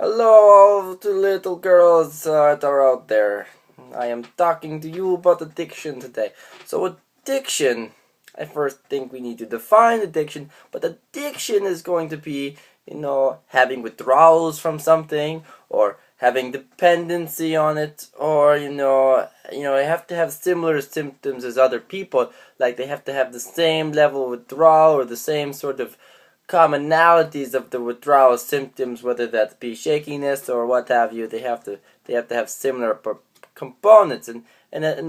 Hello, all the little girls that are out there. I am talking to you about addiction today. So, addiction, I first think we need to define addiction, but addiction is going to be, having withdrawals from something, or having dependency on it, or, you have to have similar symptoms as other people, like they have to have the same level of withdrawal or the same sort of commonalities of the withdrawal symptoms, whether that be shakiness or what have you. They have to have similar components, and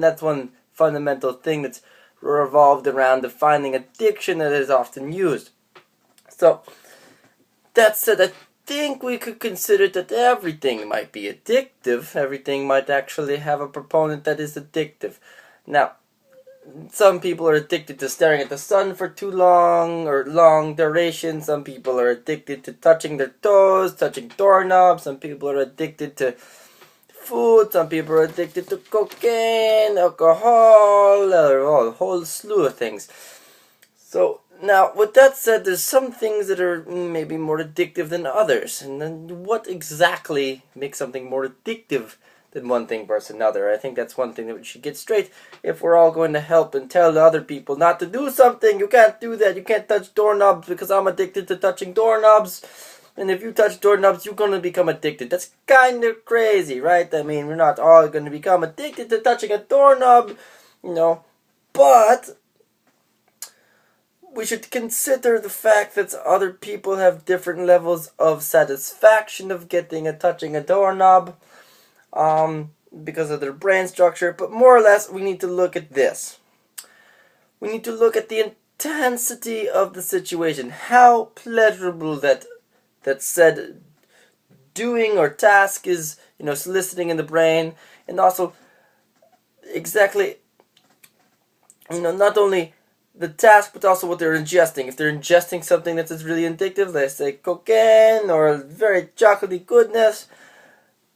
that's one fundamental thing that's revolved around defining addiction that is often used. So that said, I think we could consider that everything might be addictive. Everything might actually have a proponent that is addictive. Now, some people are addicted to staring at the sun for too long or long duration. Some people are addicted to touching their toes, touching doorknobs. Some people are addicted to food. Some people are addicted to cocaine, alcohol, or a whole slew of things. So now, with that said, there's some things that are maybe more addictive than others. And then what exactly makes something more addictive than one thing versus another? I think that's one thing that we should get straight. If we're all going to help and tell other people not to do something, you can't do that. You can't touch doorknobs because I'm addicted to touching doorknobs. And if you touch doorknobs, you're going to become addicted. That's kind of crazy, right? I mean, we're not all going to become addicted to touching a doorknob, but we should consider the fact that other people have different levels of satisfaction of touching a doorknob, because of their brain structure. But more or less, we need to look at this. We need to look at the intensity of the situation. How pleasurable that said doing or task is, soliciting in the brain, and also exactly, not only the task, but also what they're ingesting. If they're ingesting something that is really addictive, let's say cocaine or very chocolatey goodness,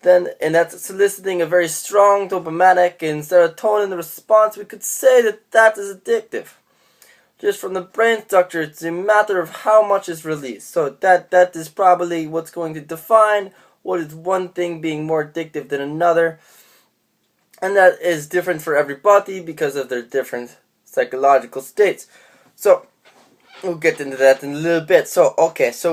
and that's soliciting a very strong dopamic and serotonin response, we could say that is addictive. Just from the brain structure, it's a matter of how much is released. So that is probably what's going to define what is one thing being more addictive than another. And that is different for everybody because of their different psychological states. So we'll get into that in a little bit. So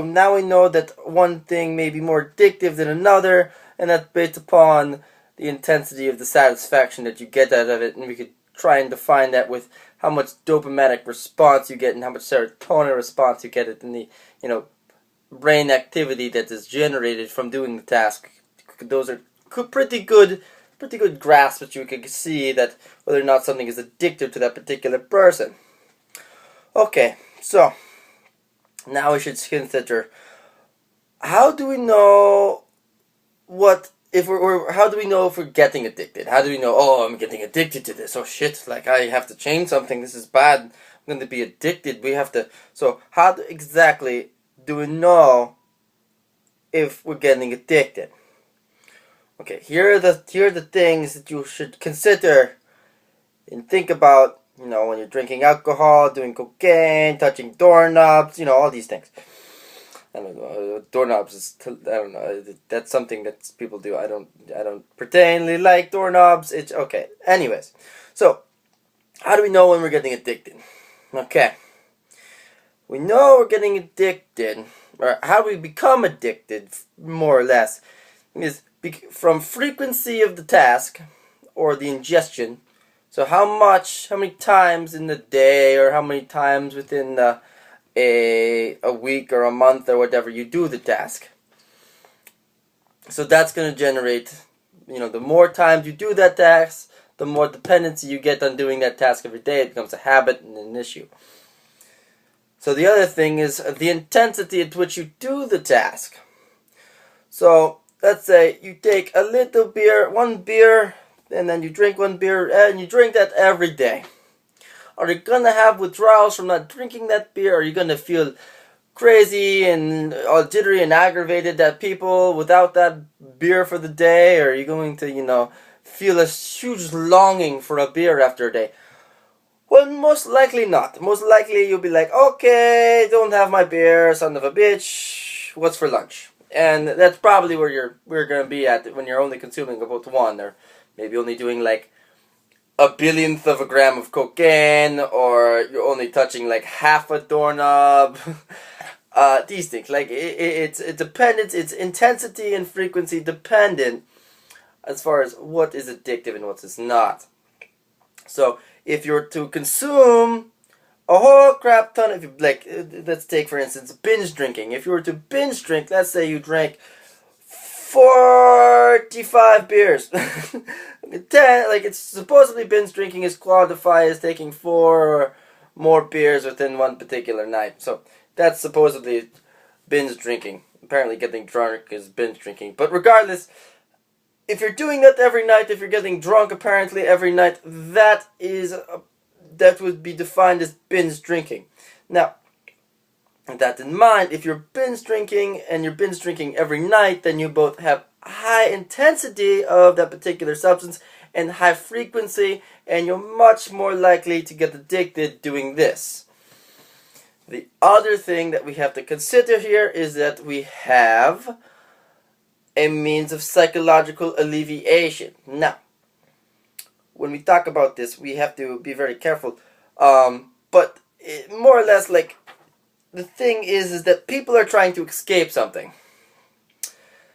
now we know that one thing may be more addictive than another, and that's based upon the intensity of the satisfaction that you get out of it. And we could try and define that with how much dopamic response you get and how much serotonin response you get in the brain activity that is generated from doing the task. Those are pretty good grasp that you could see that whether or not something is addictive to that particular person. Okay, so now we should consider, how do we know how do we know if we're getting addicted? How do we know, oh, I'm getting addicted to this? Oh shit, like I have to change something. This is bad. I'm going to be addicted. So how exactly do we know if we're getting addicted? Okay, here are the things that you should consider and think about, when you're drinking alcohol, doing cocaine, touching doorknobs, all these things. I don't know, doorknobs is, I don't know, that's something that people do. I don't particularly like doorknobs. It's okay. Anyways, so how do we know when we're getting addicted? Okay, we know we're getting addicted, or how do we become addicted, more or less, is from frequency of the task or the ingestion. So how many times in the day, or how many times within a week or a month or whatever you do the task. So that's going to generate, the more times you do that task, the more dependency you get on doing that task every day. It becomes a habit and an issue. So the other thing is the intensity at which you do the task. So let's say you take one beer, and then you drink one beer, and you drink that every day. Are you going to have withdrawals from not drinking that beer? Are you going to feel crazy and all jittery and aggravated at people without that beer for the day? Or are you going to, feel a huge longing for a beer after a day? Well, most likely not. Most likely you'll be like, okay, don't have my beer, son of a bitch. What's for lunch? And that's probably where we're gonna be at when you're only consuming about one, or maybe only doing like a billionth of a gram of cocaine, or you're only touching like half a doorknob. These things, like it's dependent, it's intensity and frequency dependent as far as what is addictive and what is not. So if you're to consume a whole crap ton of, like, let's take for instance binge drinking. If you were to binge drink, let's say you drank 45 beers. 10, like, it's supposedly binge drinking is qualified as taking 4 or more beers within one particular night. So that's supposedly binge drinking. Apparently getting drunk is binge drinking. But regardless, if you're doing that every night, if you're getting drunk apparently every night, that would be defined as binge drinking. Now, with that in mind, if you're binge drinking and you're binge drinking every night, then you both have high intensity of that particular substance and high frequency, and you're much more likely to get addicted doing this. The other thing that we have to consider here is that we have a means of psychological alleviation. Now, when we talk about this, we have to be very careful. But more or less, like, the thing is that people are trying to escape something.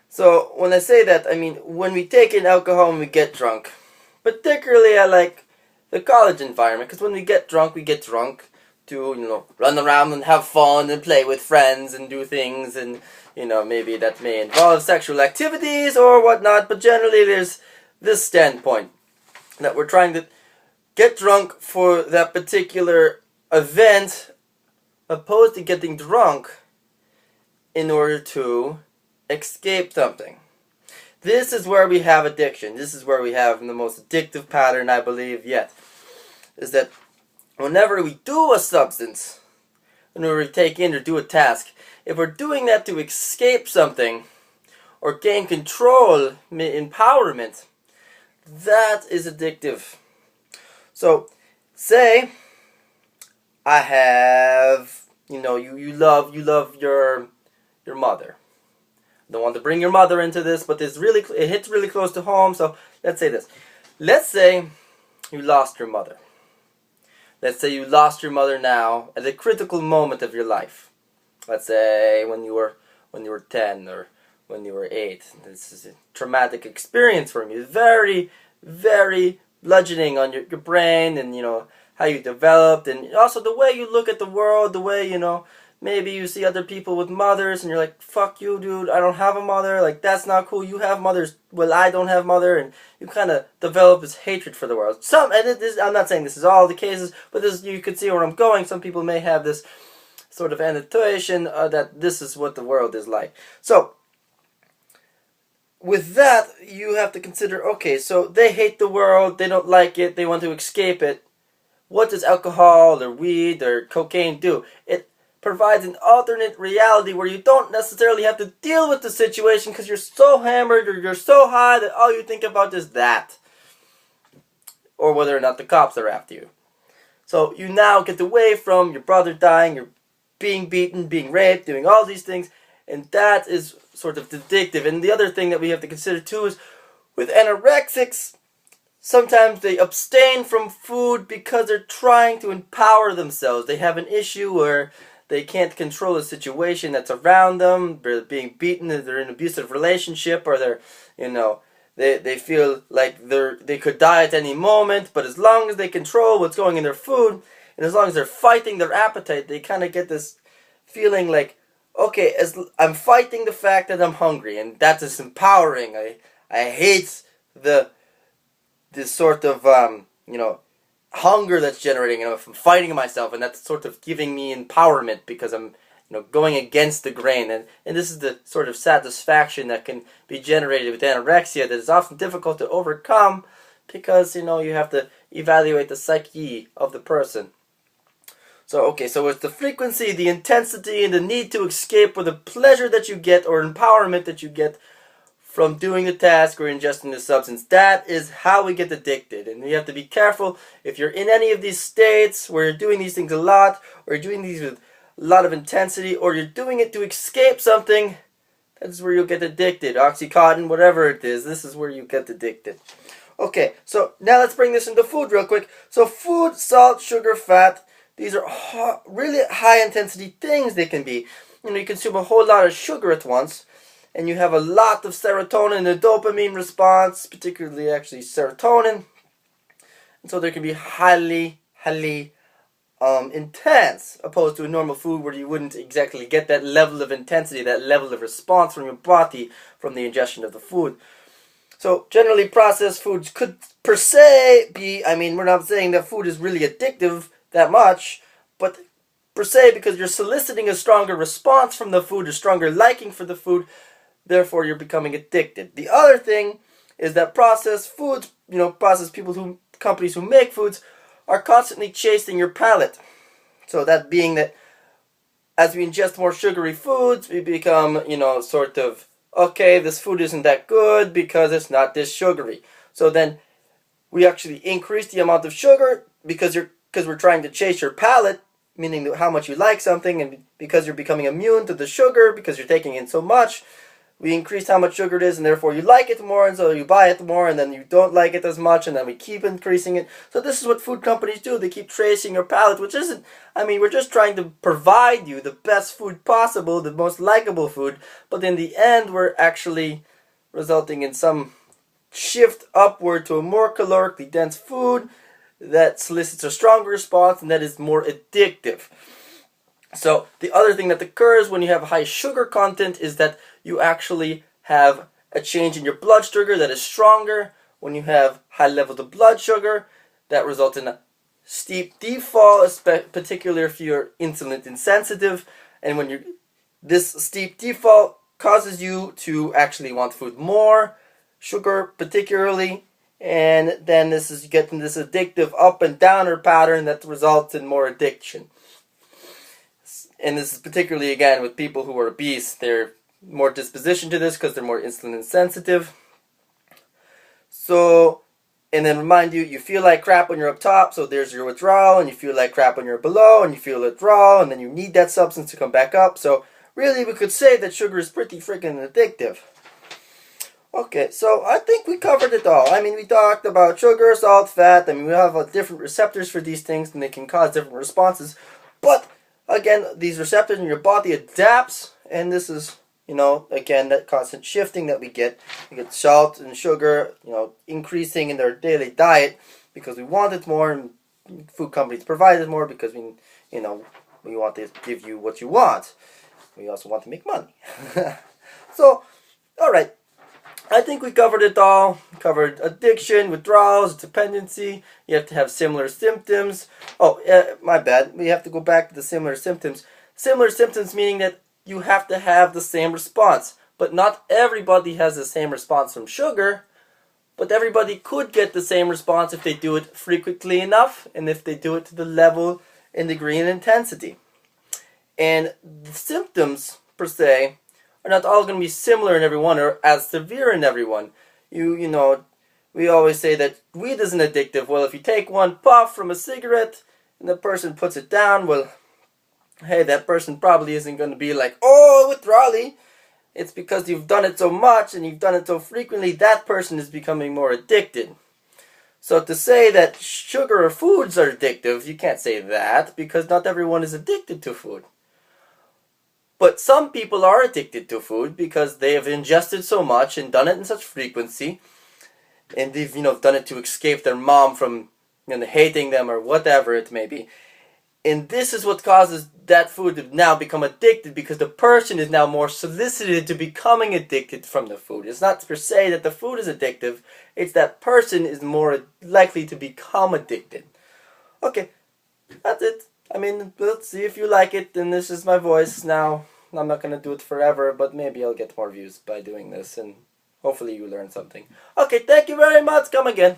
So when I say that, I mean when we take in alcohol and we get drunk. Particularly I like the college environment, because when we get drunk to, run around and have fun and play with friends and do things, and, maybe that may involve sexual activities or whatnot, but generally there's this standpoint that we're trying to get drunk for that particular event, opposed to getting drunk in order to escape something. This is where we have addiction. This is where we have the most addictive pattern, I believe, yet. Is that whenever we do a substance, whenever we take in or do a task, if we're doing that to escape something or gain control, empowerment, that is addictive. So, say I have, you love your mother. Don't want to bring your mother into this, but it hits really close to home. So let's say this. Let's say you lost your mother. Let's say you lost your mother now at a critical moment of your life. Let's say when you were 10 or when you were 8. This is a traumatic experience for you. Very, very bludgeoning on your brain, and how you developed, and also the way you look at the world, the way, maybe you see other people with mothers and you're like, fuck you, dude, I don't have a mother, like, that's not cool, you have mothers, well, I don't have mother, and you kind of develop this hatred for the world. I'm not saying this is all the cases, but you can see where I'm going. Some people may have this sort of annotation that this is what the world is like. So, with that, you have to consider, okay, so they hate the world, they don't like it, they want to escape it. What does alcohol or weed or cocaine do? It provides an alternate reality where you don't necessarily have to deal with the situation because you're so hammered or you're so high that all you think about is that. Or whether or not the cops are after you. So you now get away from your brother dying, you're being beaten, being raped, doing all these things, and that is sort of addictive. And the other thing that we have to consider too is with anorexics, sometimes they abstain from food because they're trying to empower themselves. They have an issue where they can't control a situation that's around them. They're being beaten, they're in an abusive relationship, or they're, they feel like they could die at any moment, but as long as they control what's going in their food, and as long as they're fighting their appetite, they kind of get this feeling like, okay, I'm fighting the fact that I'm hungry, and that is empowering. I hate this sort of, hunger that's generating, I'm fighting myself, and that's sort of giving me empowerment because I'm, going against the grain, and this is the sort of satisfaction that can be generated with anorexia that is often difficult to overcome because, you have to evaluate the psyche of the person. So, okay, so it's the frequency, the intensity, and the need to escape, or the pleasure that you get, or empowerment that you get from doing the task or ingesting the substance. That is how we get addicted. And you have to be careful if you're in any of these states where you're doing these things a lot, or you're doing these with a lot of intensity, or you're doing it to escape something, That's where you'll get addicted. Oxycontin, whatever it is, this is where you get addicted. Okay, so now let's bring this into food real quick. So food, salt, sugar, fat, these are really high intensity things they can be. You consume a whole lot of sugar at once, and you have a lot of serotonin and dopamine response, particularly actually serotonin. And so there can be highly intense, opposed to a normal food where you wouldn't exactly get that level of intensity, that level of response from your body from the ingestion of the food. So generally processed foods could per se be, we're not saying that food is really addictive that much, but per se because you're soliciting a stronger response from the food, a stronger liking for the food, therefore you're becoming addicted. The other thing is that processed foods, companies who make foods are constantly chasing your palate. So that being that as we ingest more sugary foods, we become, okay, this food isn't that good because it's not this sugary. So then we actually increase the amount of sugar because we're trying to chase your palate, meaning how much you like something, and because you're becoming immune to the sugar because you're taking in so much, we increase how much sugar it is, and therefore you like it more, and so you buy it more, and then you don't like it as much, and then we keep increasing it. So this is what food companies do. They keep tracing your palate, which isn't, we're just trying to provide you the best food possible, the most likable food, but in the end, we're actually resulting in some shift upward to a more calorically dense food that solicits a stronger response, and that is more addictive. So the other thing that occurs when you have high sugar content is that you actually have a change in your blood sugar that is stronger. When you have high levels of blood sugar, that results in a steep defall, particularly if you're insulin insensitive. And when this steep defall causes you to actually want food more, sugar particularly, and then this is getting this addictive up and downer pattern that results in more addiction. And this is particularly, again, with people who are obese. They're more disposition to this because they're more insulin insensitive. So, and then remind you feel like crap when you're up top, so there's your withdrawal, and you feel like crap when you're below, and you feel withdrawal, and then you need that substance to come back up. So really we could say that sugar is pretty freaking addictive. Okay, so I think we covered it all. We talked about sugar, salt, fat. We have different receptors for these things, and they can cause different responses. But again, these receptors in your body adapts, and this is, again, that constant shifting that we get. We get salt and sugar, increasing in their daily diet because we want it more, and food companies provide it more because we want to give you what you want. We also want to make money. So, all right. I think we covered it all. We covered addiction, withdrawals, dependency. You have to have similar symptoms. Oh, my bad. We have to go back to the similar symptoms. Similar symptoms meaning that you have to have the same response. But not everybody has the same response from sugar. But everybody could get the same response if they do it frequently enough, and if they do it to the level and degree and intensity. And the symptoms, per se, are not all going to be similar in everyone or as severe in everyone. We always say that weed isn't addictive. Well, if you take one puff from a cigarette and the person puts it down, well, hey, that person probably isn't going to be like, oh, withdrawal. It's because you've done it so much and you've done it so frequently, that person is becoming more addicted. So to say that sugar or foods are addictive, you can't say that because not everyone is addicted to food. But some people are addicted to food because they have ingested so much and done it in such frequency, and they've done it to escape their mom from hating them or whatever it may be. And this is what causes that food to now become addicted because the person is now more solicited to becoming addicted from the food. It's not per se that the food is addictive, it's that person is more likely to become addicted. Okay, that's it. Let's see if you like it, and this is my voice now. I'm not going to do it forever, but maybe I'll get more views by doing this, and hopefully you learn something. Okay, thank you very much. Come again.